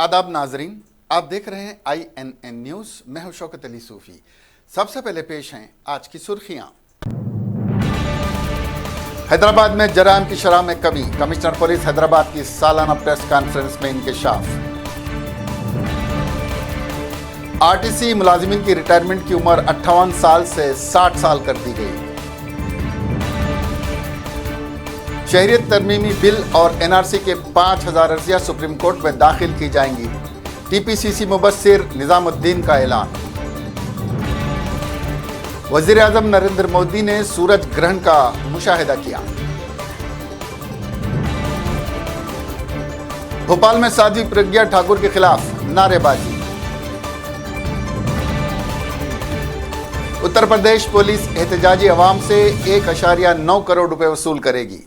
आदाब नाजरीन, आप देख रहे हैं INN न्यूज। मैं हूं शौकत अली सूफी। सबसे पहले पेश हैं आज की सुर्खियां। हैदराबाद में जराइम की शरह में कमी, कमिश्नर पुलिस हैदराबाद की सालाना प्रेस कॉन्फ्रेंस में इंकशाफ। RTC मुलाजिमिन की रिटायरमेंट की उम्र 58 साल से 60 साल कर दी गई। शहरियत तरमीमी बिल और NRC के 5000 अर्जियां सुप्रीम कोर्ट में दाखिल की जाएंगी। TPCC मुबस्सिर निजामुद्दीन का ऐलान। वजीर आजम नरेंद्र मोदी ने सूरज ग्रहण का मुशाहिदा किया। भोपाल में साध्वी प्रज्ञा ठाकुर के खिलाफ नारेबाजी। उत्तर प्रदेश पुलिस एहतजाजी अवाम से 1.9 करोड़ रुपए वसूल करेगी।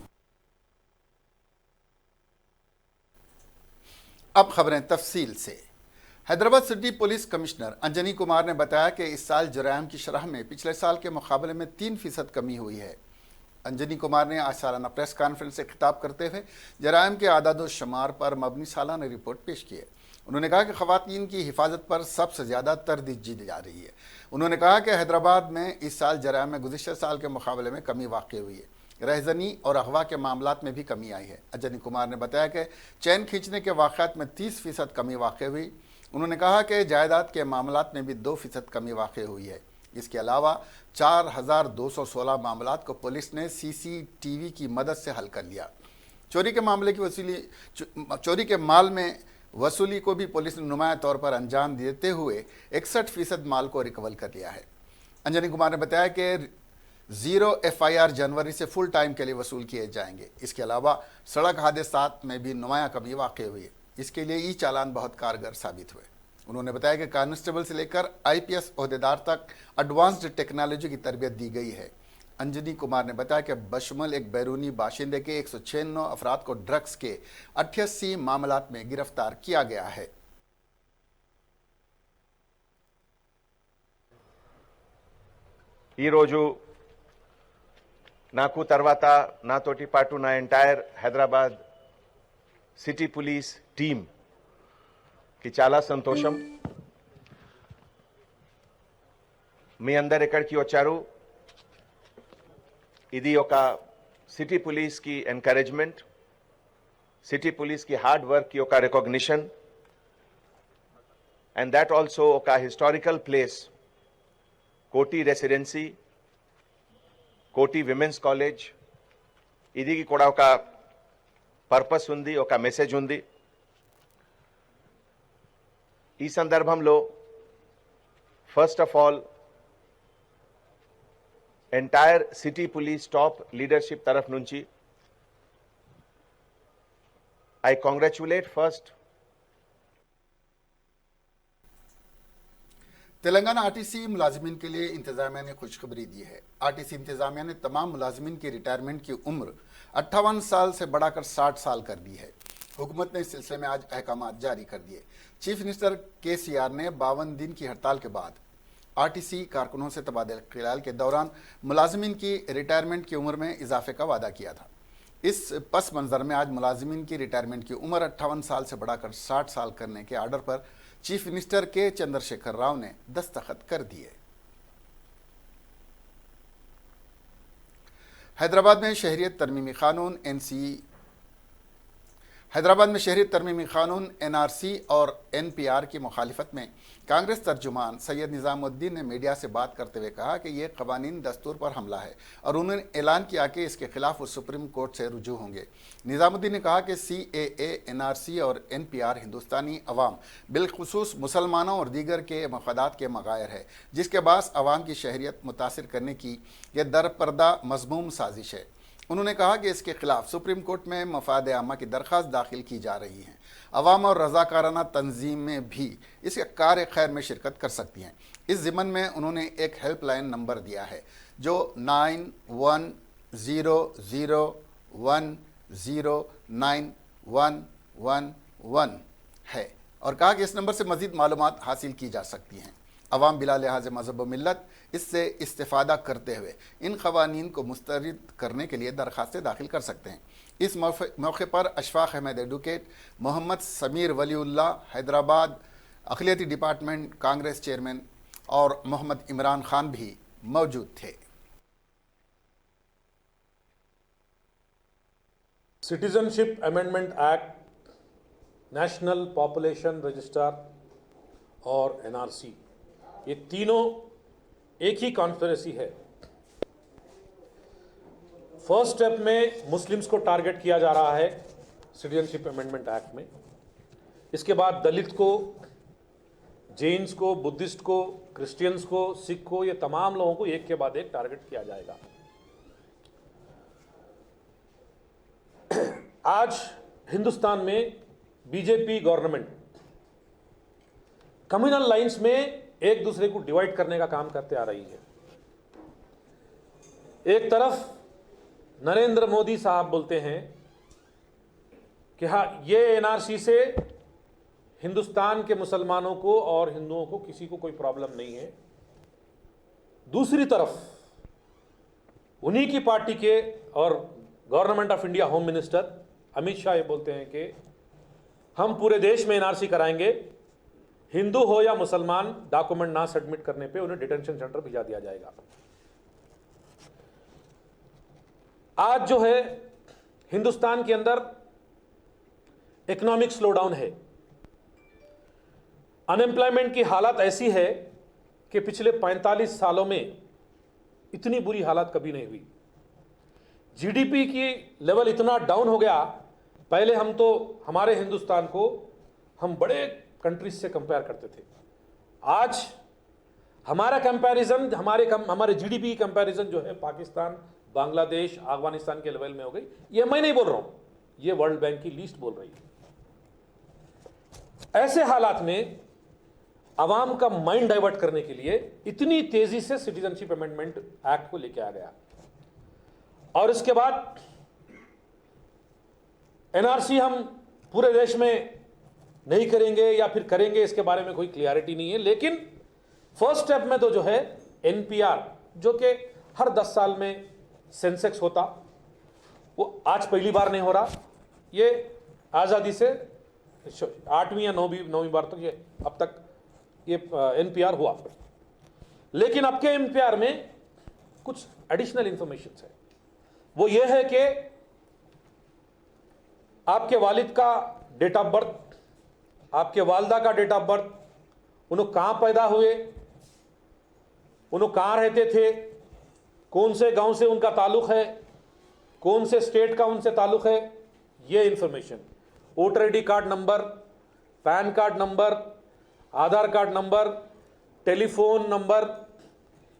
अब खबरें तफसील से। Hyderabad city police commissioner Anjani Kumar ने बताया कि इस साल जराइम की शरह में पिछले साल के मुकाबले में 3% कमी हुई है। अंजनी कुमार ने आज सालाना प्रेस कॉन्फ्रेंस से खिताब करते हुए जराइम के आदाद शुमार पर मबनी सालाना रिपोर्ट पेश की है। उन्होंने कहा कि खवातीन की हिफाजत पर सबसे ज़्यादा तरजीह दी जा रही है। उन्होंने कहा कि हैदराबाद में इस साल जराइम में गुज़िश्ता साल के मुकाबले में कमी वाक़ हुई है। रहजनी और अगवा के मामलात में भी कमी आई है। अंजनी कुमार ने बताया कि चैन खींचने के वाक़यात में 30% कमी वाक़ हुई। उन्होंने कहा कि जायदाद के मामलात में भी 2% कमी वाक़ हुई है। इसके अलावा 4216 मामलात को पुलिस ने CCTV की मदद से हल कर लिया। चोरी के माल में वसूली को भी पुलिस ने नुमाया तौर पर अंजाम देते हुए 61% माल को रिकवर कर लिया है। अंजनी कुमार ने बताया कि 0 FIR जनवरी से फुल टाइम के लिए वसूल किए जाएंगे। इसके अलावा सड़क हादसात में भी नुमाया कमी वाक़ हुई है। इसके लिए ई चालान बहुत कारगर साबित हुए। उन्होंने बताया कि कांस्टेबल से लेकर IPS ओहदेदार तक एडवांस्ड टेक्नोलॉजी की तरबियत दी गई है। अंजनी कुमार ने बताया कि बशमल एक बैरूनी बाशिंदे के 196 अफराद को ड्रग्स के 88 मामलात में गिरफ्तार किया गया है। నాకు తర్వాత నాతోటి పాటు నా entire Hyderabad city police team కి చాలా సంతోషం. మీ అందరు ఇక్కడికి వచ్చారు. ఇది ఒక సిటీ పోలీస్ కి ఎంకరేజ్మెంట్, సిటీ పోలీస్ కి హార్డ్ వర్క్ కి ఒక రికగ్నిషన్, అండ్ దట్ ఆల్సో ఒక హిస్టారికల్ ప్లేస్ కోటి రెసిడెన్సీ, కోటి విమెన్స్ కాలేజ్, ఇది కూడా ఒక పర్పస్ ఉంది, ఒక మెసేజ్ ఉంది. ఈ సందర్భంలో first of all entire city police top leadership తరఫు నుంచి I congratulate first Telangana RTC मुलाजिमिन के लिए इंतजामिया ने खुशखबरी दी है। RTC इंतजामिया ने तमाम मुलाजिमिन की रिटायरमेंट की उम्र 58 साल से बढ़ाकर 60 साल कर दी है। हुकूमत ने इस सिलसिले में आज अहकाम जारी कर दिए। चीफ मिनिस्टर KCR ने 52 दिन की हड़ताल के बाद RTC कारकुनों से तबादला खिलाल के दौरान मुलाजिमिन की रिटायरमेंट की उम्र में इजाफे का वादा किया था। इस पस मंज़र में आज मुलाजिमिन की रिटायरमेंट की उम्र 58 साल से बढ़ाकर 60 साल करने के आर्डर पर chief minister K Chandrashekhar Rao ने दस्तखत कर दिए। हैदराबाद में शहरियत तरमीमी कानून NRC और NPR की मुखालिफत में कांग्रेस तर्जुमान सैयद निजामुद्दीन ने मीडिया से बात करते हुए कहा कि यह कवानीन दस्तूर पर हमला है और उन्होंने ऐलान किया कि इसके खिलाफ वो सुप्रीम कोर्ट से रुजू होंगे। निजामुद्दीन ने कहा कि CAA, NRC और NPR हिंदुस्तानी अवाम बिलखुसूस मुसलमानों और दीगर के मफादात के मगायर है, जिसके बास अवाम की शहरियत मुतासिर करने की यह दरपर्दा मज़मूम साजिश है। उन्होंने कहा कि इसके खिलाफ सुप्रीम कोर्ट में मफाद आमा की दरख्वास्त दाखिल की जा रही है। अवाम और रज़ाकाराना तंजीमें भी इस कार्य खैर में शिरकत कर सकती हैं। इस ज़िमन में उन्होंने एक हेल्पलाइन नंबर दिया है जो 9100109111 है और कहा कि इस नंबर से मज़ीद मालूमात हासिल की जा सकती हैं। अवाम बिला लिहाज मजहब व मिल्लत इससे इस्तेफादा करते हुए इन क़वानीन को मुस्तरद करने के लिए दरख्वास्तें दाखिल कर सकते हैं। इस मौके पर अशफाक अहमद एडवोकेट, मोहम्मद समीर वलीउल्लाह हैदराबाद अक़लियती डिपार्टमेंट कांग्रेस चेयरमैन और मोहम्मद इमरान खान भी मौजूद थे। Citizenship amendment act, national population register और एनआरसी, ये तीनों एक ही कॉन्स्पिरेसी है। फर्स्ट स्टेप में मुस्लिम्स को टारगेट किया जा रहा है सिटीजनशिप अमेंडमेंट एक्ट में। इसके बाद दलित को, जैन्स को, बुद्धिस्ट को, क्रिश्चियंस को, सिख को, ये तमाम लोगों को एक के बाद एक टारगेट किया जाएगा। आज हिंदुस्तान में बीजेपी गवर्नमेंट कम्युनल लाइंस में एक दूसरे को डिवाइड करने का काम करते आ रही है। एक तरफ नरेंद्र मोदी साहब बोलते हैं कि हाँ, ये एनआरसी से हिंदुस्तान के मुसलमानों को और हिंदुओं को किसी को कोई प्रॉब्लम नहीं है। दूसरी तरफ उन्हीं की पार्टी के और government of India home minister Amit Shah ये बोलते हैं कि हम पूरे देश में एनआरसी कराएंगे, हिंदू हो या मुसलमान डॉक्यूमेंट ना सबमिट करने पे उन्हें डिटेंशन सेंटर भिजा दिया जाएगा। आज जो है हिंदुस्तान के अंदर इकोनॉमिक स्लोडाउन है, अनएम्प्लॉयमेंट की हालत ऐसी है कि पिछले 45 सालों में इतनी बुरी हालत कभी नहीं हुई। जीडीपी की लेवल इतना डाउन हो गया, पहले हम तो हमारे हिंदुस्तान को हम बड़े कंट्रीज से कंपेयर करते थे, आज हमारा कंपैरिजन हमारे जीडीपी की कंपैरिजन जो है पाकिस्तान, बांग्लादेश, अफगानिस्तान के लेवल में हो गई। ये मैं नहीं बोल रहा हूं, ये वर्ल्ड बैंक की लिस्ट बोल रही है। ऐसे हालात में अवाम का माइंड डाइवर्ट करने के लिए इतनी तेजी से सिटीजनशिप अमेंडमेंट एक्ट को लेकर आ गया और इसके बाद एनआरसी हम पूरे देश में नहीं करेंगे या फिर करेंगे, इसके बारे में कोई क्लियरिटी नहीं है। लेकिन फर्स्ट स्टेप में तो जो है एनपीआर, जो कि हर 10 साल में सेंसेक्स होता, वो आज पहली बार नहीं हो रहा। ये आज़ादी से 8वीं या 9वीं बार तक ये अब तक ये एनपीआर हुआ। लेकिन अब के एनपीआर में कुछ एडिशनल इंफॉर्मेशन है। वो ये है कि आपके वालिद का डेट ऑफ बर्थ, आपके वालदा का डेट ऑफ बर्थ, उन्होंने कहाँ पैदा हुए, उन्होंने कहाँ रहते थे, कौन से गांव से उनका ताल्लुक है, कौन से स्टेट का उनसे ताल्लुक है, ये information, voter ID card number, PAN card number, Aadhaar card number, telephone number,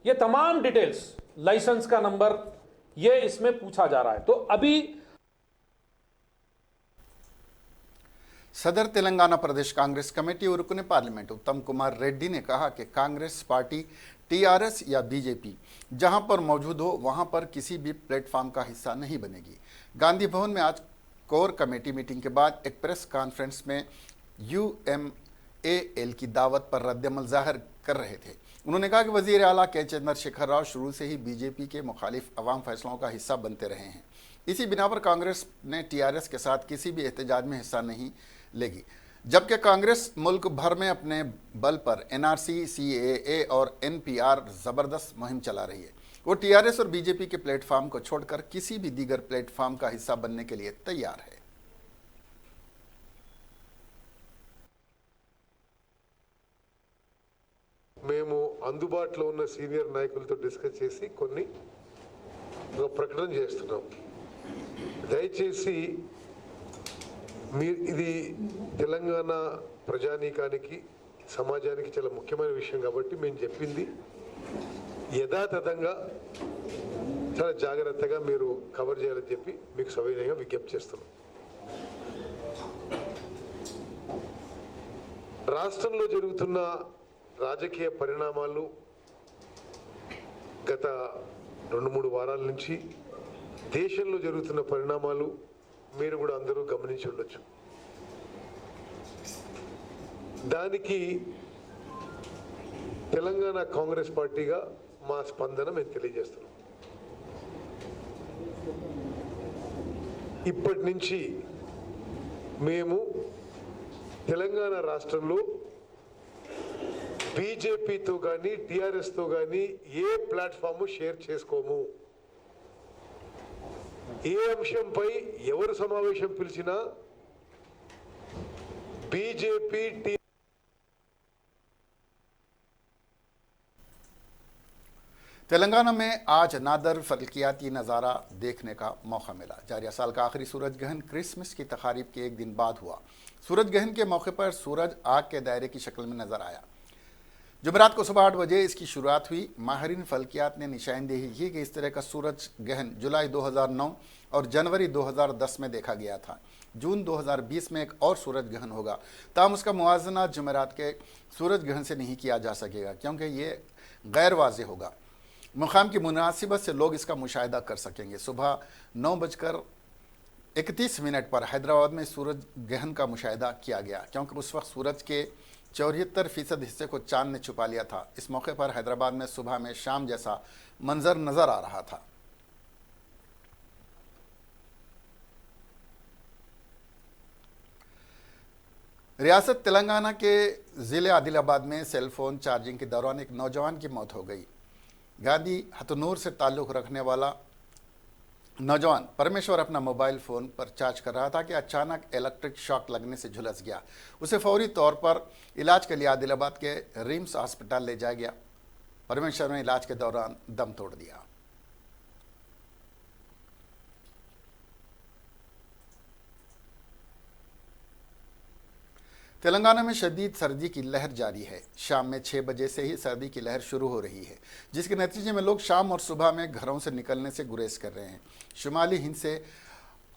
ये तमाम डिटेल्स, लाइसेंस का नंबर, ये इसमें पूछा जा रहा है। तो अभी सदर तेलंगाना प्रदेश कांग्रेस कमेटी और रुकने पार्लियामेंट उत्तम कुमार रेड्डी ने कहा कि कांग्रेस पार्टी टीआरएस या बीजेपी जहां पर मौजूद हो वहां पर किसी भी प्लेटफॉर्म का हिस्सा नहीं बनेगी। गांधी भवन में आज कोर कमेटी मीटिंग के बाद एक प्रेस कॉन्फ्रेंस में यूएमएल की दावत पर रद्दअमल जाहिर कर रहे थे। उन्होंने कहा कि वजीर आला के चंद्रशेखर राव शुरू से ही बीजेपी के मुखालिफ अवाम फैसलों का हिस्सा बनते रहे हैं। इसी बिना पर कांग्रेस ने टीआरएस के साथ किसी भी एहतजाज में हिस्सा नहीं लेगी, जबकि कांग्रेस मुल्क भर में अपने बल पर एनआरसी, सीएए और एनपीआर जबरदस्त मुहिम चला रही है। वो टीआरएस और बीजेपी के प्लेटफॉर्म को छोड़कर किसी भी दीगर प्लेटफॉर्म का हिस्सा बनने के लिए तैयार है। మేము అందుబాటులో ఉన్న సీనియర్ నాయకులతో డిస్కస్ చేసి కొన్ని ప్రకటన చేస్తున్నాం। దయచేసి ఇది తెలంగాణ ప్రజానీకానికి సమాజానికి చాలా ముఖ్యమైన విషయం కాబట్టి మేము చెప్పింది యథాతథంగా చాలా జాగ్రత్తగా మీరు కవర్ చేయాలని చెప్పి మీకు సవినయంగా విజ్ఞప్తి చేస్తున్నాం। రాష్ట్రంలో జరుగుతున్న రాజకీయ పరిణామాలు గత 2-3 వారాల నుంచి దేశంలో జరుగుతున్న పరిణామాలు మీరు కూడా అందరూ గమనించి ఉండొచ్చు। దానికి తెలంగాణ కాంగ్రెస్ పార్టీగా మా స్పందన మేము తెలియజేస్తున్నాం. ఇప్పటి నుంచి మేము తెలంగాణ రాష్ట్రంలో బీజేపీతో కానీ టీఆర్ఎస్తో కానీ ఏ ప్లాట్ఫామ్ షేర్ చేసుకోము. ఏ అంశంపై ఎవరు సమావేశం పిలిచినా బీజేపీ तेलंगाना में आज नादर फलकियाती नज़ारा देखने का मौका मिला। जारिया साल का आखिरी सूरज ग्रहण क्रिसमस की तकारीब के एक दिन बाद हुआ। सूरज ग्रहण के मौके पर सूरज आग के दायरे की शक्ल में नजर आया। जुमेरात को सुबह 8 बजे इसकी शुरुआत हुई। माहिरीन फलकियात ने निशानदेही की कि इस तरह का सूरज ग्रहण जुलाई 2009 और जनवरी 2010 में देखा गया था। जून 2020 में एक और सूरज ग्रहण होगा, ताहम उसका मुआजना जुमेरात के सूरज ग्रहण से नहीं किया जा सकेगा क्योंकि ये गैर वाज़ेह होगा। मुकाम की मुनासिबत से लोग इसका मुशाहिदा कर सकेंगे। सुबह 9:31 पर हैदराबाद में सूरज ग्रहण का मुशाहिदा किया गया क्योंकि उस वक्त सूरज के 74% हिस्से को चांद ने छुपा लिया था। इस मौके पर हैदराबाद में सुबह में शाम जैसा मंजर नजर आ रहा था। रियासत तेलंगाना के ज़िले आदिलाबाद में सेलफोन चार्जिंग के दौरान एक नौजवान की मौत हो गई। गांधी हथनूर से ताल्लुक़ रखने वाला नौजवान परमेश्वर अपना मोबाइल फ़ोन पर चार्ज कर रहा था कि अचानक इलेक्ट्रिक शॉक लगने से झुलस गया। उसे फौरी तौर पर इलाज के लिए आदिलाबाद के रिम्स अस्पताल ले जाया गया। परमेश्वर ने इलाज के दौरान दम तोड़ दिया। तेलंगाना में शदीद सर्दी की लहर जारी है। शाम में 6 बजे से ही सर्दी की लहर शुरू हो रही है, जिसके नतीजे में लोग शाम और सुबह में घरों से निकलने से गुरेज कर रहे हैं। शुमाली हिंद से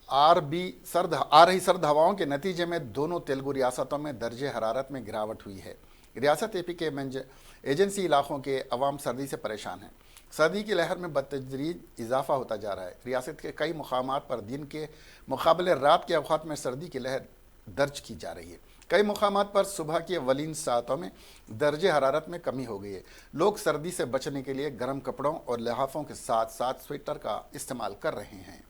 आ रही सर्द हवाओं के नतीजे में दोनों तेलुगु रियासतों में दर्जे हरारत में गिरावट हुई है। रियासत एपी के एजेंसी इलाकों के अवाम सर्दी से परेशान हैं। सर्दी की लहर में बतदरीज इजाफा होता जा रहा है। रियासत के कई मुकामात पर दिन के मुकाबले रात के अवकात में सर्दी की लहर दर्ज की जा रही है। कई मुकामात पर सुबह की अवलीन सातों में दर्जे हरारत में कमी हो गई है। लोग सर्दी से बचने के लिए गर्म कपड़ों और लिहाफों के साथ साथ स्वेटर का इस्तेमाल कर रहे हैं।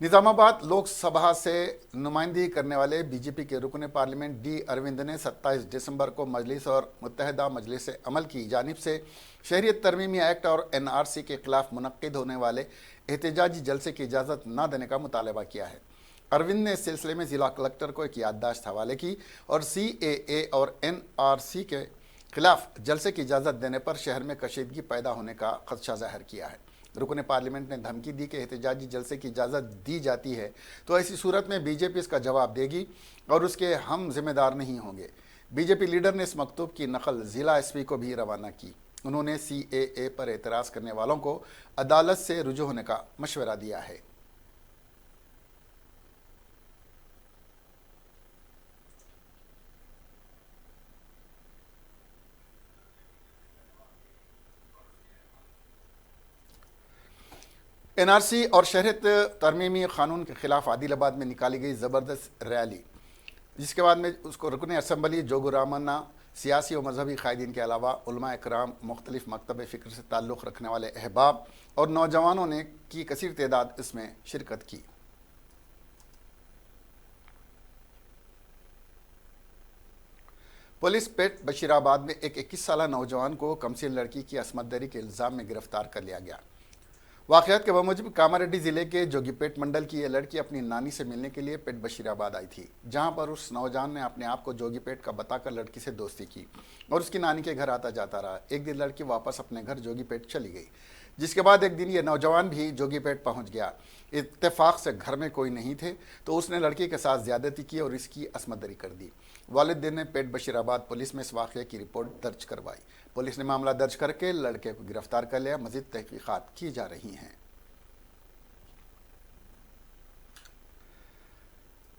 निजामाबाद लोकसभा से नुमाइंदगी करने वाले बीजेपी के रुकन पार्लियामेंट डी अरविंद ने 27 दिसंबर को मजलिस और मुत्तहदा मजलिस अमल की जानिब से शहरियत तरमीमी एक्ट और NRC के खिलाफ मुनक्किद होने वाले एहतजाजी जलसे की इजाज़त न देने का मुतालबा किया है। अरविंद ने इस सिलसिले में ज़िला कलेक्टर को एक याददाश्त हवाले की और CAA और NRC के खिलाफ जलसे की इजाज़त देने पर शहर में कशीदगी पैदा होने का खदशा जाहिर किया है। रुकन पार्लियामेंट ने धमकी दी कि एहतजाजी जलसे की इजाज़त दी जाती है तो ऐसी सूरत में बीजेपी इसका जवाब देगी और उसके हम जिम्मेदार नहीं होंगे। बीजेपी लीडर ने इस मकतूब की नकल ज़िला SP को भी रवाना की। उन्होंने CAA पर एतराज़ करने वालों को अदालत से रुजू होने का मशवरा दिया है। NRC और शहरियत तरमीमी कानून के खिलाफ आदिलाबाद में निकाली गई ज़बरदस्त रैली, जिसके बाद में उसको रुकन असम्बली जोगू रामन्ना, सियासी और मजहबी कायदीन के अलावा उलमा इकराम, मुख्तलिफ मकतब फ़िक्र से ताल्लुक़ रखने वाले अहबाब और नौजवानों ने की कसीर तादाद इसमें शिरकत की। पुलिस पेट बशीराबाद में एक 21 साला नौजवान को कमसीन लड़की की असमत दरी के इल्ज़ाम में गिरफ्तार कर लिया गया। वाक़यात के बमूजिब कामारेड्डी ज़िले के जोगीपेट मंडल की यह लड़की अपनी नानी से मिलने के लिए पेट बशीराबाद आई थी, जहां पर उस नौजवान ने अपने आप को जोगीपेट का बताकर लड़की से दोस्ती की और उसकी नानी के घर आता जाता रहा। एक दिन लड़की वापस अपने घर जोगीपेट चली गई, जिसके बाद एक दिन ये नौजवान भी जोगीपेट पहुंच गया। इत्तेफाक से घर में कोई नहीं थे तो उसने लड़की के साथ ज़्यादती की और इसकी असमत दरी कर दी। वालिद ने पेट बशीराबाद पुलिस में इस वाक़े की रिपोर्ट दर्ज करवाई। पुलिस ने मामला दर्ज करके लड़के को गिरफ्तार कर लिया। मज़ीद तहकीक़ात की जा रही हैं।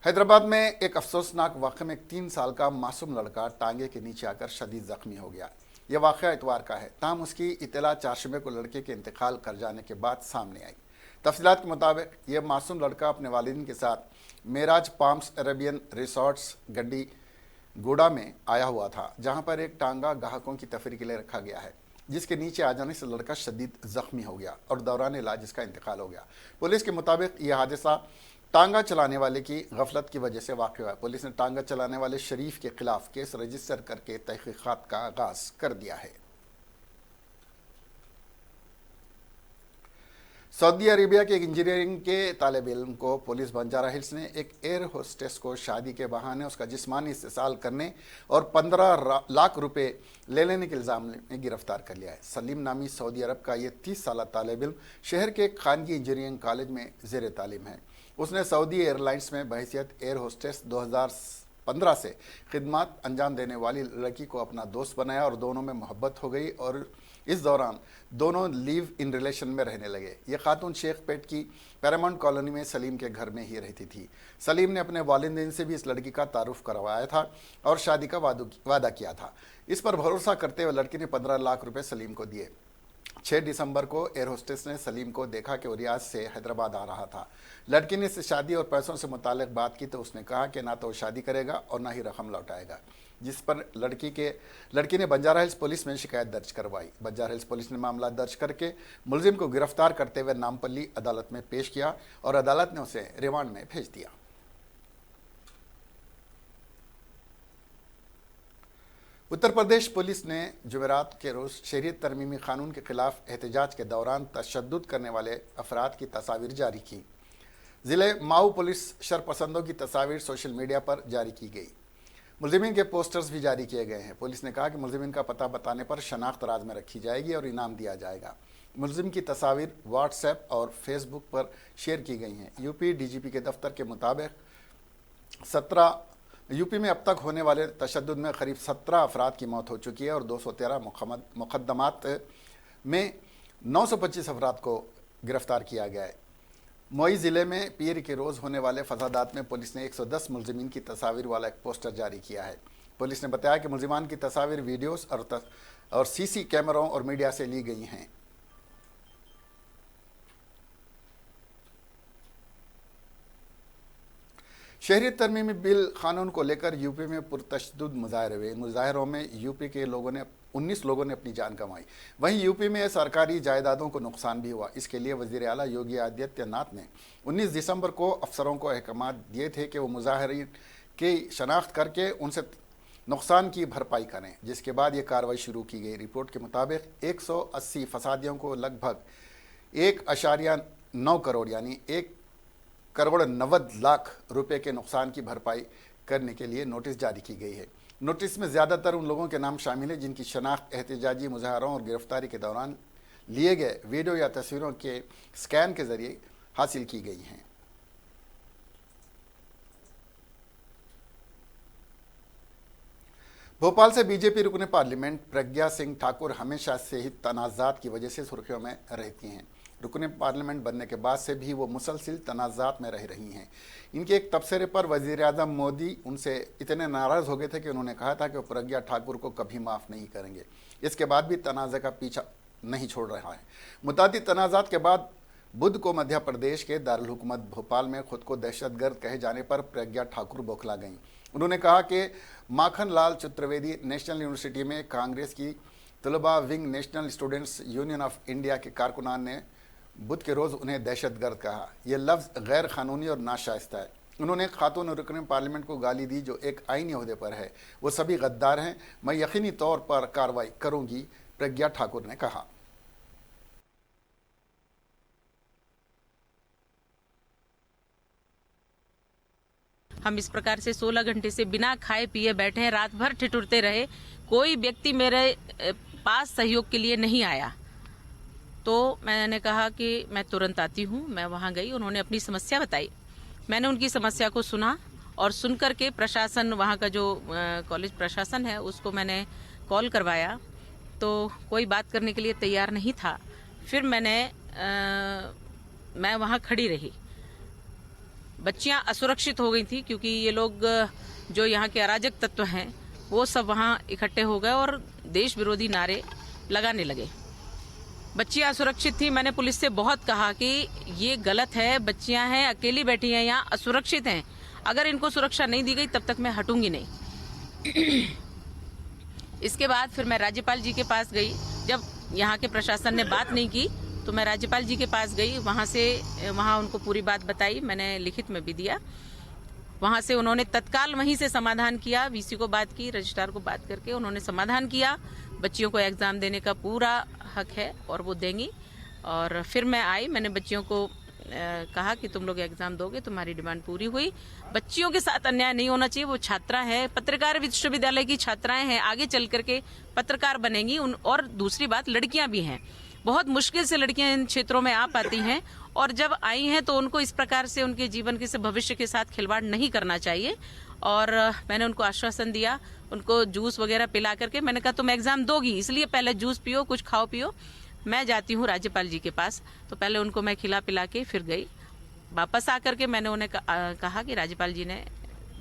हैदराबाद में एक अफसोसनाक वाक़े में एक 3 साल का मासूम लड़का टांगे के नीचे आकर शदीद ज़ख्मी हो गया। यह वाक़या इतवार का है, ताहम उसकी इत्तला चारशंबे को लड़के के इंतकाल कर जाने के बाद सामने आई। तफसीलात के मुताबिक यह मासूम लड़का अपने वालिदैन के साथ मेराज पाम्स अरेबियन रिसोर्ट्स गड्डी गोड़ा में आया हुआ था, जहां पर एक टांगा ग्राहकों की तफरीह के लिए रखा गया है, जिसके नीचे आ जाने से लड़का शदीद जख्मी हो गया और दौरान इलाज इसका इंतकाल हो गया। पुलिस के मुताबिक यह हादसा टांगा चलाने वाले की गफलत की वजह से वाक़ हुआ है। पुलिस ने टांगा चलाने वाले शरीफ के खिलाफ केस रजिस्टर करके तहकीकात का आगाज कर दिया है। सऊदी अरेबिया के एक इंजीनियरिंग के तालिब इल्म को पुलिस बंजारा हिल्स ने एक एयर होस्टेस को शादी के बहाने उसका जिस्मानी इस्तेसाल करने और 15 लाख रुपए ले लेने के इल्ज़ाम में गिरफ्तार कर लिया है। सलीम नामी सऊदी अरब का ये 30 साल तालिब इल्म शहर के खानगी इंजीनियरिंग कॉलेज में ज़ेर तालीम है। उसने सऊदी एयरलाइंस में बहैसियत एयर होस्टेस 2015 से खिदमत अंजाम देने वाली लड़की को अपना दोस्त बनाया और दोनों में मोहब्बत हो गई और इस दौरान दोनों लिव इन रिलेशन में रहने लगे। ये खातून शेख पेट की पैरामाउंट कॉलोनी में सलीम के घर में ही रहती थी। सलीम ने अपने वालिदैन से भी इस लड़की का तारुफ करवाया था और शादी का वादा किया था। इस पर भरोसा करते हुए लड़की ने 15 लाख रुपए सलीम को दिए। 6 दिसंबर को एयर होस्टेस ने सलीम को देखा कि वो रियाज से हैदराबाद आ रहा था। लड़की ने इससे शादी और पैसों से मुताल्लिक बात की तो उसने कहा कि ना तो वो शादी करेगा और ना ही रकम लौटाएगा, जिस पर लड़की ने बंजारा हिल्स पुलिस में शिकायत दर्ज करवाई। बंजारा हिल्स पुलिस ने मामला दर्ज करके मुलजिम को गिरफ्तार करते हुए नामपल्ली अदालत में पेश किया और अदालत ने उसे रिमांड में भेज दिया। उत्तर प्रदेश पुलिस ने जुमेरात के रोज़ शहरियत तरमीमी कानून के खिलाफ एहतजाज के दौरान तशद्दुद करने वाले अफराद की तस्वीर जारी की। ज़िले माऊ पुलिस शरपसंदों की तस्वीर सोशल मीडिया पर जारी की गई। मुलजिमीन के पोस्टर्स भी जारी किए गए हैं। पुलिस ने कहा कि मुलजिमीन का पता बताने पर शनाख्त राज में रखी जाएगी और इनाम दिया जाएगा। मुलजिम की तस्वीर व्हाट्सएप और फेसबुक पर शेयर की गई हैं। यूपी डीजीपी के दफ्तर के मुताबिक यूपी में अब तक होने वाले तशद्दुद में करीब 17 अफराद की मौत हो चुकी है और 213 मुकदमात में 925 अफराद को गिरफ्तार किया गया है। मोई ज़िले में पीर के रोज़ होने वाले फसादात में पुलिस ने 110 मुलजिमीन की तस्वीर वाला एक पोस्टर जारी किया है। पुलिस ने बताया कि मुलजिमान की तस्वीर वीडियोस और सीसी कैमरों और मीडिया से ली गई हैं। शहरियत तरमीमी बिल कानून को लेकर यूपी में पुरतशद्दुद मुजाहरे हुए। मुजाहरों में यूपी के 19 लोगों ने अपनी जान गंवाई। वहीं यूपी में सरकारी जायदादों को नुकसान भी हुआ। इसके लिए वज़ीर आला योगी आदित्यनाथ ने 19 दिसंबर को अफसरों को अहकाम दिए थे कि वो मुजाहरीन की शनाख्त करके उनसे नुकसान की भरपाई करें, जिसके बाद ये कार्रवाई शुरू की गई। रिपोर्ट के मुताबिक 180 फसादियों को लगभग 1.9 करोड़ यानी 1.90 करोड़ रुपए के नुकसान की भरपाई करने के लिए नोटिस जारी की गई है। नोटिस में ज़्यादातर उन लोगों के नाम शामिल है जिनकी शनाख्त एहतजाजी मुजाहरों और गिरफ्तारी के दौरान लिए गए वीडियो या तस्वीरों के स्कैन के जरिए हासिल की गई हैं। भोपाल से बीजेपी रुकन पार्लियामेंट प्रज्ञा सिंह ठाकुर हमेशा से ही तनाज़ात की वजह से सुर्खियों में रहती हैं। रुकन पार्लियामेंट बनने के बाद से भी वो मुसलसिल तनाज़ात में रह रही हैं। इनके एक तबसरे पर वज़ीर आज़म मोदी उनसे इतने नाराज़ हो गए थे कि उन्होंने कहा था कि वो प्रज्ञा ठाकुर को कभी माफ़ नहीं करेंगे। इसके बाद भी तनाज़े का पीछा नहीं छोड़ रहा है। मुतादिद तनाज़ात के बाद बुध को मध्य प्रदेश के दारुल हुकूमत भोपाल में खुद को दहशतगर्द कहे जाने पर प्रज्ञा ठाकुर बौखला गईं। उन्होंने कहा कि माखन लाल चतुर्वेदी नेशनल यूनिवर्सिटी में कांग्रेस की तलबा wing national students union of India के कारकुनान ने बुध के रोज़ उन्हें दहशतगर्द कहा। यह लफ्ज़ गैर कानूनी और नाशाइस्ता है। उन्होंने खातून रुकन पार्लियामेंट को गाली दी जो एक आईनी ओहदे पर है। वो सभी गद्दार हैं। मैं यकीनी तौर पर कार्रवाई करूंगी, प्रज्ञा ठाकुर ने कहा। हम इस प्रकार से 16 घंटे से बिना खाए पिए बैठे हैं, रात भर ठिठुरते रहे। कोई व्यक्ति मेरे पास सहयोग के लिए नहीं आया। तो मैंने कहा कि मैं तुरंत आती हूँ। मैं वहाँ गई, उन्होंने अपनी समस्या बताई। मैंने उनकी समस्या को सुना और सुनकर के प्रशासन, वहाँ का जो कॉलेज प्रशासन है, उसको मैंने कॉल करवाया तो कोई बात करने के लिए तैयार नहीं था। फिर मैं वहाँ खड़ी रही। बच्चियाँ असुरक्षित हो गई थी क्योंकि ये लोग जो यहाँ के अराजक तत्व हैं वो सब वहाँ इकट्ठे हो गए और देश विरोधी नारे लगाने लगे। बच्चियाँ असुरक्षित थी। मैंने पुलिस से बहुत कहा कि ये गलत है, बच्चियाँ हैं, अकेली बैठी हैं यहाँ, असुरक्षित हैं। अगर इनको सुरक्षा नहीं दी गई तब तक मैं हटूंगी नहीं। इसके बाद फिर मैं राज्यपाल जी के पास गई। जब यहाँ के प्रशासन ने बात नहीं की तो मैं राज्यपाल जी के पास गई। वहाँ उनको पूरी बात बताई, मैंने लिखित में भी दिया। वहाँ से उन्होंने तत्काल वहीं से समाधान किया, वीसी को बात की, रजिस्ट्रार को बात करके उन्होंने समाधान किया। बच्चियों को एग्ज़ाम देने का पूरा हक है और वो देंगी। और फिर मैं आई, मैंने बच्चियों को कहा कि तुम लोग एग्जाम दोगे, तुम्हारी डिमांड पूरी हुई। बच्चियों के साथ अन्याय नहीं होना चाहिए। वो छात्रा है, पत्रकार विश्वविद्यालय की छात्राएं हैं, आगे चल करके पत्रकार बनेंगी। और दूसरी बात, लड़कियां भी हैं, बहुत मुश्किल से लड़कियां इन क्षेत्रों में आ पाती हैं। और जब आई हैं तो उनको इस प्रकार से उनके जीवन के भविष्य के साथ खिलवाड़ नहीं करना चाहिए। और मैंने उनको आश्वासन दिया, उनको जूस वगैरह पिला करके मैंने कहा तुम एग्जाम दोगी, इसलिए पहले जूस पियो, कुछ खाओ पियो, मैं जाती हूँ राज्यपाल जी के पास। तो पहले उनको मैं खिला पिला के फिर गई। वापस आकर के मैंने उन्हें कहा कि राज्यपाल जी ने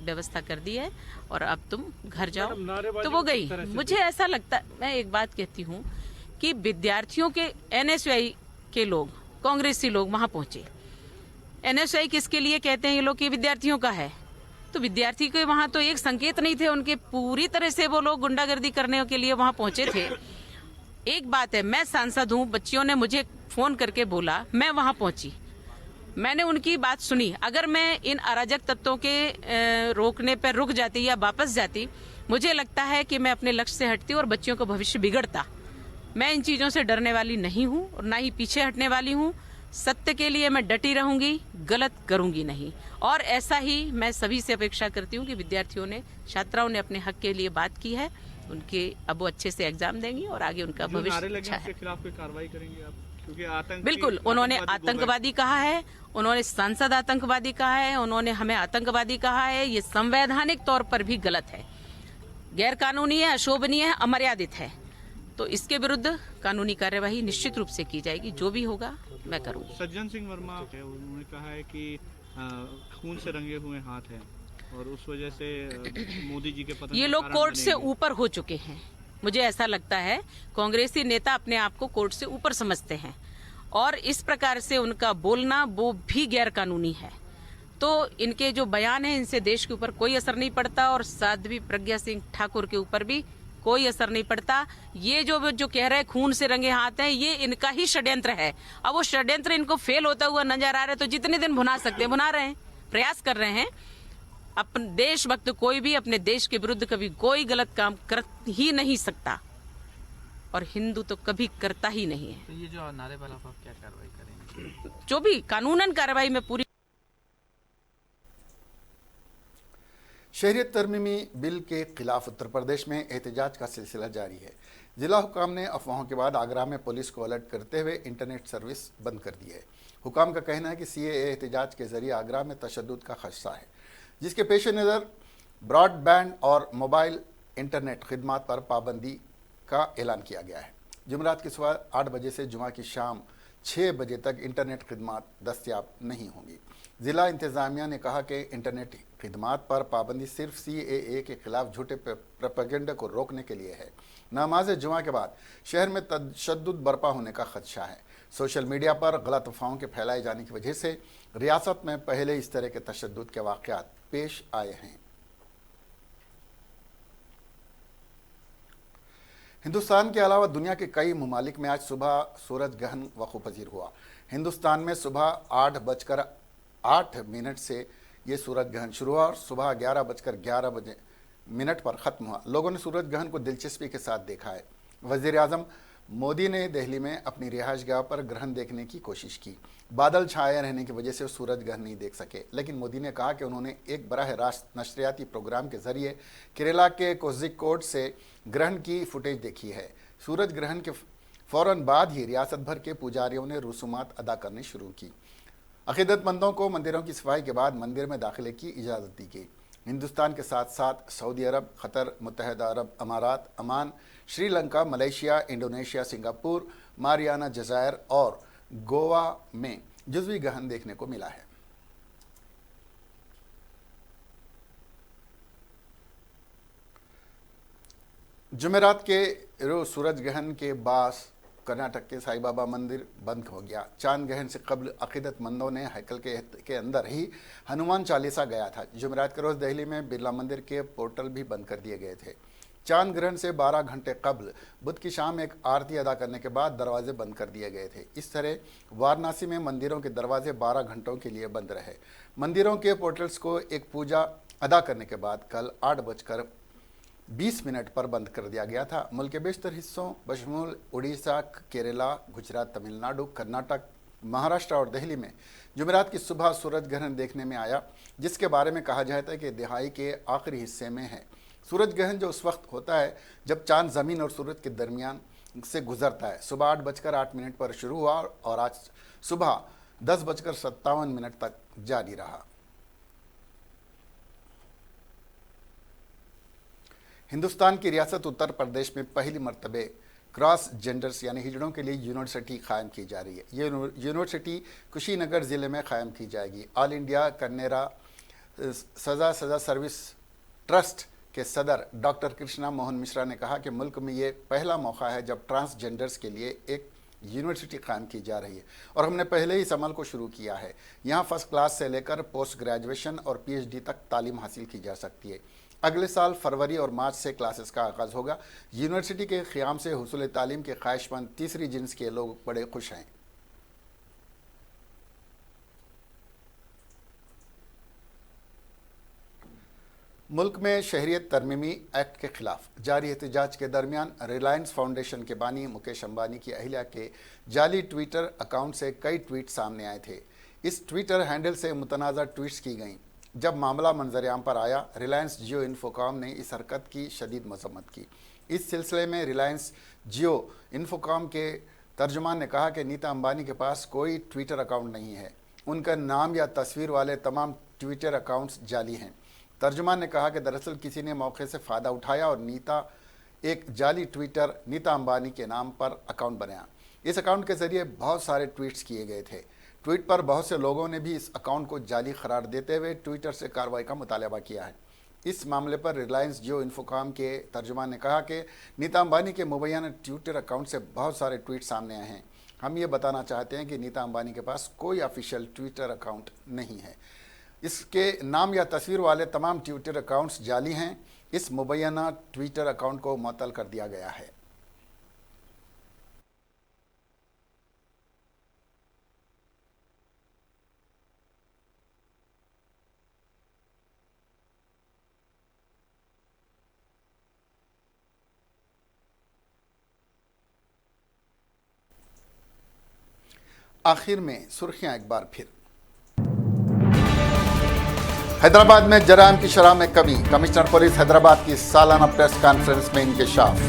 व्यवस्था कर दी है और अब तुम घर जाओ। तो वो गई। मुझे ऐसा लगता, मैं एक बात कहती हूँ कि विद्यार्थियों के एनएसयूआई के लोग, कांग्रेसी लोग वहां पहुंचे। एनएसयूआई किसके लिए कहते हैं ये लोग कि विद्यार्थियों का है, तो विद्यार्थी के वहां तो एक संकेत नहीं थे उनके, पूरी तरह से वो लोग गुंडागर्दी करने के लिए वहां पहुंचे थे। एक बात है, मैं सांसद हूँ, बच्चियों ने मुझे फोन करके बोला, मैं वहां पहुंची, मैंने उनकी बात सुनी। अगर मैं इन अराजक तत्वों के रोकने पर रुक जाती या वापस जाती, मुझे लगता है कि मैं अपने लक्ष्य से हटती और बच्चियों का भविष्य बिगड़ता। मैं इन चीजों से डरने वाली नहीं हूँ और ना ही पीछे हटने वाली हूँ। सत्य के लिए मैं डटी रहूंगी, गलत करूंगी नहीं। और ऐसा ही मैं सभी से अपेक्षा करती हूँ कि विद्यार्थियों ने, छात्राओं ने अपने हक के लिए बात की है, उनके अब वो अच्छे से एग्जाम देंगी और आगे उनका भविष्य अच्छा है। खिलाफ कोई कार्रवाई करेंगे आप? क्योंकि आतंक, बिल्कुल, उन्होंने आतंकवादी कहा है, उन्होंने सांसद आतंकवादी कहा है, उन्होंने हमें आतंकवादी कहा है। ये संवैधानिक तौर पर भी गलत है, गैर कानूनी है, अशोभनीय है, अमर्यादित है। तो इसके विरुद्ध कानूनी कार्यवाही निश्चित रूप से की जाएगी। जो भी होगा मैं करूंगी। सज्जन सिंह वर्मा उन्होंने कहा है कि खून से रंगे हुए हाथ हैं और उस वजह से मोदी जी के पतन ये लोग कोर्ट से ऊपर हो चुके हैं। मुझे ऐसा लगता है कांग्रेसी नेता अपने आप को कोर्ट से ऊपर समझते हैं और इस प्रकार से उनका बोलना वो भी गैर कानूनी है। तो इनके जो बयान हैं, इनसे देश के ऊपर कोई असर नहीं पड़ता और साध्वी प्रज्ञा सिंह ठाकुर के ऊपर भी कोई असर नहीं पड़ता। ये जो कह रहे हैं खून से रंगे हाथ हैं, ये इनका ही षड्यंत्र है। अब वो षड्यंत्र इनको फेल होता हुआ नजर आ रहा है, तो जितने दिन भुना सकते हैं भुना रहे हैं, प्रयास कर रहे हैं। अपने देशभक्त कोई भी अपने देश के विरुद्ध कभी कोई गलत काम कर ही नहीं सकता और हिंदू तो कभी करता ही नहीं है। तो ये जो नारे वाला आप क्या कार्रवाई करेंगे? जो भी कानूनन कार्रवाई में पूरी। शहरियत तरमीमी बिल के खिलाफ उत्तर प्रदेश में एहतजाज का सिलसिला जारी है। जिला हुकाम ने अफवाहों के बाद आगरा में पुलिस को अलर्ट करते हुए इंटरनेट सर्विस बंद कर दी है। हुकाम का कहना है कि सीएए एहतजाज के जरिए आगरा में तशद्दुद का खदशा है, जिसके पेश नज़र ब्रॉडबैंड और मोबाइल इंटरनेट खिदमात पर पाबंदी का ऐलान किया गया है। जुमेरात की सुबह 8 बजे से जुमा की शाम 6 बजे तक इंटरनेट खिदमात दस्तयाब नहीं होंगी। ज़िला इंतज़ामिया ने कहा कि इंटरनेट खिदमात पर पाबंदी सिर्फ सीएए के खिलाफ झूठे प्रोपेगेंडा को रोकने के लिए है। नमाज जुमा के बाद शहर में तशद्दुद बर्पा होने का खदशा है। सोशल मीडिया पर गलत अफवाहों के फैलाए जाने की वजह से रियासत में पहले इस तरह के तशद्दुद के वाक़यात पेश आए हैं। हिंदुस्तान के अलावा दुनिया के कई ममालिक में आज सुबह सूरज ग्रहण वक़ूफ़-पज़ीर हुआ। हिंदुस्तान में सुबह 8:08 से ये सूरज ग्रहण शुरू हुआ और सुबह 11:11 पर ख़त्म हुआ। लोगों ने सूरज ग्रहण को दिलचस्पी के साथ देखा है। वज़ीर-ए-आज़म मोदी ने दिल्ली में अपनी रिहाइशगाह पर ग्रहण देखने की कोशिश की। बादल छाए रहने की वजह से सूरज ग्रहण नहीं देख सके, लेकिन मोदी ने कहा कि उन्होंने एक बराह रास्त नशरियाती प्रोग्राम के जरिए केरला के कोझिकोड से ग्रहण की फुटेज देखी है। सूरज ग्रहण के फौरन बाद ही रियासत भर के पुजारियों ने रसूमात अदा करनी शुरू की। अकीदतमंदों को मंदिरों की सफाई के बाद मंदिर में दाखिले की इजाज़त दी गई। हिंदुस्तान के साथ साथ सऊदी अरब, कतर, मुत्तहिदा अरब अमारात, अमान, Sri Lanka, Malaysia, Indonesia, Singapore, Mariana जज़ायर और गोवा में जुज़वी ग्रहण देखने को मिला है। जुमेरात के रोज सूरज ग्रहण के बाद कर्नाटक के साईं बाबा मंदिर बंद हो गया। चांद ग्रहण से कबल अकीदतमंदों ने हैकल के अंदर ही हनुमान चालीसा गया था। जुमेरात के रोज़ दिल्ली में बिरला मंदिर के पोर्टल भी बंद कर दिए गए थे। चांद ग्रहण से 12 घंटे कबल बुध की शाम एक आरती अदा करने के बाद दरवाजे बंद कर दिए गए थे। इस तरह वाराणसी में मंदिरों के दरवाजे 12 घंटों के लिए बंद रहे। मंदिरों के पोर्टल्स को एक पूजा अदा करने के बाद कल 8:20 पर बंद कर दिया गया था। मुल्क के बेशतर हिस्सों बशमूल उड़ीसा, केरला, गुजरात, तमिलनाडु, कर्नाटक, महाराष्ट्र और दिल्ली में जुमेरात की सुबह सूरज ग्रहण देखने में आया, जिसके बारे में कहा जाता है कि दिहाई के आखिरी हिस्से में है। सूरज ग्रहण जो उस वक्त होता है जब चांद ज़मीन और सूरज के दरमियान से गुजरता है। सुबह 8:08 पर शुरू हुआ और आज सुबह 10:57 तक जारी रहा। हिंदुस्तान की रियासत उत्तर प्रदेश में पहली मरतबे क्रॉस जेंडर्स यानी हिजड़ों के लिए यूनिवर्सिटी कायम की जा रही है। ये यूनिवर्सिटी कुशीनगर ज़िले में कायम की जाएगी। ऑल इंडिया कन्नेरा सजा सर्विस ट्रस्ट के सदर डॉक्टर कृष्णा मोहन मिश्रा ने कहा कि मुल्क में ये पहला मौका है जब ट्रांसजेंडर्स के लिए एक यूनिवर्सिटी कायम की जा रही है और हमने पहले ही इस अमल को शुरू किया है। यहाँ फर्स्ट क्लास से लेकर पोस्ट ग्रेजुएशन और PhD तक तालीम हासिल की जा सकती है। अगले साल फरवरी और मार्च से क्लासेस का आगाज़ होगा। यूनिवर्सिटी के क़याम से हुसूल तालीम के ख्वाहिशमंद तीसरी जिन्स के लोग बड़े खुश हैं। मुल्क में शहरियत तरमीमी एक्ट के खिलाफ जारी एहतजाज के दरमियान रिलायंस फाउंडेशन के बानी मुकेश अंबानी की अहलिया के जाली ट्विटर अकाउंट से कई ट्वीट सामने आए थे। इस ट्विटर हैंडल से मुतनाज़ा ट्वीट्स की गईं। जब मामला मंजरेआम पर आया, रिलायंस जियो इन्फोकॉम ने इस हरकत की शदीद मजम्मत की। इस सिलसिले में रिलायंस जियो इन्फोकॉम के तर्जुमान ने कहा कि नीता अंबानी के पास कोई ट्विटर अकाउंट नहीं है। उनका नाम या तस्वीर वाले तमाम ट्विटर अकाउंट्स जाली हैं। तर्जुमान ने कहा कि दरअसल किसी ने मौके से फ़ायदा उठाया और एक जाली ट्विटर नीता अंबानी के नाम पर अकाउंट बनाया। इस अकाउंट के ज़रिए बहुत सारे ट्वीट्स किए गए थे। ट्वीट पर बहुत से लोगों ने भी इस अकाउंट को जाली करार देते हुए ट्विटर से कार्रवाई का मुतालबा किया है। इस मामले पर रिलायंस जियो इन्फोकॉम के तर्जुमान ने कहा कि नीता अंबानी के मुबैना ट्विटर अकाउंट से बहुत सारे ट्वीट सामने आए हैं। हम ये बताना चाहते हैं कि नीता अंबानी के पास कोई ऑफिशियल ट्विटर अकाउंट नहीं है। इसके नाम या तस्वीर वाले तमाम ट्विटर अकाउंट्स जाली हैं। इस मुबैना ट्विटर अकाउंट को मुअत्तल कर दिया गया है। आखिर में सुर्खियां एक बार फिर। हैदराबाद में जराइम की शरह में कमी, कमिश्नर पुलिस हैदराबाद की सालाना प्रेस कॉन्फ्रेंस में इंकशाफ।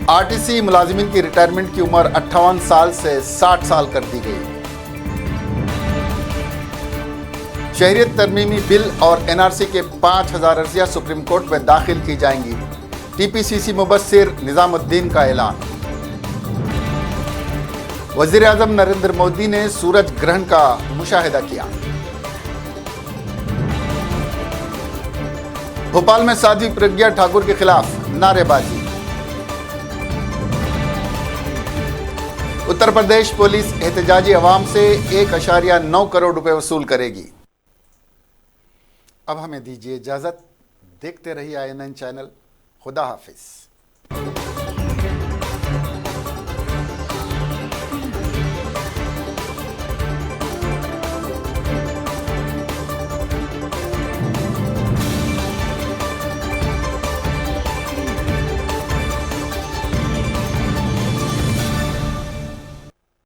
आरटीसी मुलाजिमीन की रिटायरमेंट की उम्र 58 साल से 60 साल कर दी गई। शहरियत तरमीमी बिल और NRC के 5000 अर्जियां सुप्रीम कोर्ट में दाखिल की जाएंगी। TPCC मुबस्सिर निजामुद्दीन का ऐलान। वज़ीर आज़म नरेंद्र मोदी ने सूरज ग्रहण का मुशाहिदा किया। भोपाल में साध्वी प्रज्ञा ठाकुर के खिलाफ नारेबाजी। उत्तर प्रदेश पुलिस एहतजाजी अवाम से 1.9 करोड़ रुपए वसूल करेगी। अब हमें दीजिए इजाजत। देखते रहिए INN चैनल। खुदा हाफिज।